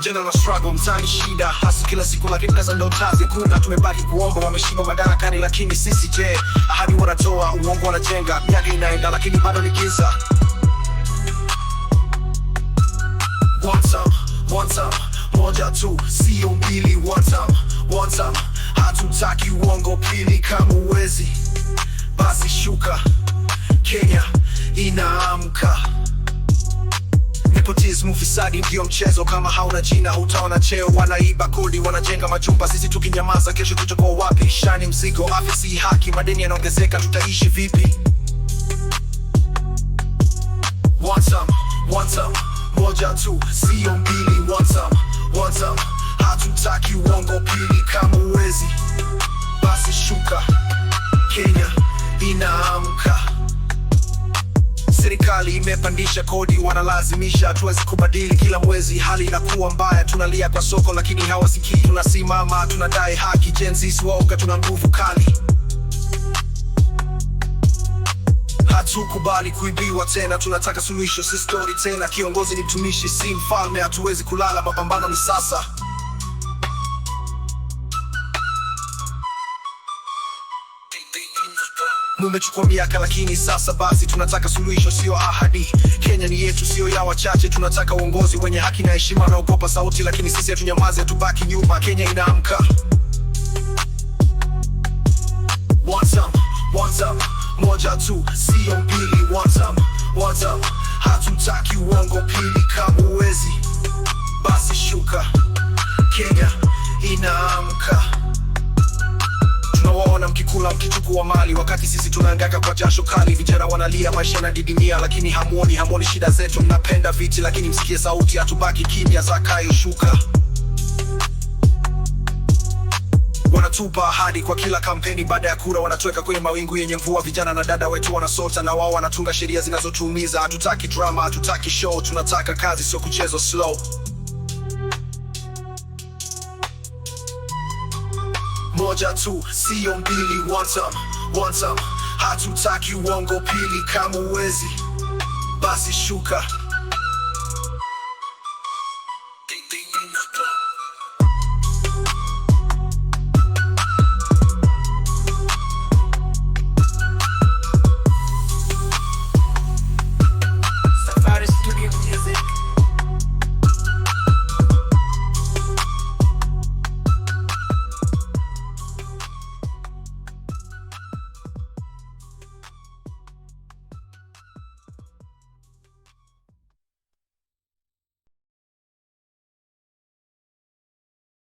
Vijana na struggle mtaani, shida hasa kila siku, lakini kaza ndo kazi kuna. Tumebaki kuomba, wameshiba madarakani, lakini sisi je? Ahadi wanatoa, uongo wanajenga. Miaka inaenda lakini bado ni giza. One time, moja tu, sio mbili. One time, hatutaki uongo pili. Kama uwezi basi shuka, Kenya inaamka. Nepotism, ufisadi ndio mchezo. Kama hauna jina hutaona cheo. Wanaiba kodi, wanajenga majumba, sisi tukinyamaza kesho tutakuwa wapi? Shani mzigo, afya si haki, madeni yanaongezeka, tutaishi vipi? One time, moja tu, sio mbili. One time, hatutaki uongo pili. Kama uwezi basi shuka, Kenya inaamka. Serikali imepandisha kodi, wanalazimisha, hatuwezi kubadili kila mwezi. Hali inakuwa mbaya, tunalia kwa soko lakini hawasikii. Tunasimama, tunadai haki. Gen Z woga, tuna nguvu kali. Hatukubali kuibiwa tena, tunataka suluhisho, si story tena. Kiongozi ni mtumishi, si mfalme. Hatuwezi kulala, mapambano ni sasa. Mumechukua miaka lakini sasa basi tunataka suluhisho, sio ahadi. Kenya ni yetu, sio ya wachache. Tunataka uongozi wenye haki na heshima. Naogopa sauti lakini sisi hatunyamaze, tubaki nyuma. Kenya inaamka. One time, moja tu, sio mbili. One time, hatutaki uongo pili. Kama uwezi basi shuka, Kenya inaamka. Tunawaona mkikula mkichukua mali, wakati sisi tunahangaika kwa jasho kali. Vijana wanalia, maisha yanadidimia, lakini hamuoni shida zetu. Mnapenda viti lakini msikie sauti, hatubaki kimya. Zakayo shuka. Wanatupa ahadi kwa kila kampeni, baada ya kura wanatuweka kwenye mawingu yenye mvua. Vijana na dada wetu wanasota na wao wanatunga sheria zinazotuumiza. Hatutaki drama, hatutaki show, tunataka kazi, sio kuchezo slow. Moja tu, sio mbili. One time, hatutaki uongo pili. Kama uwezi basi shuka,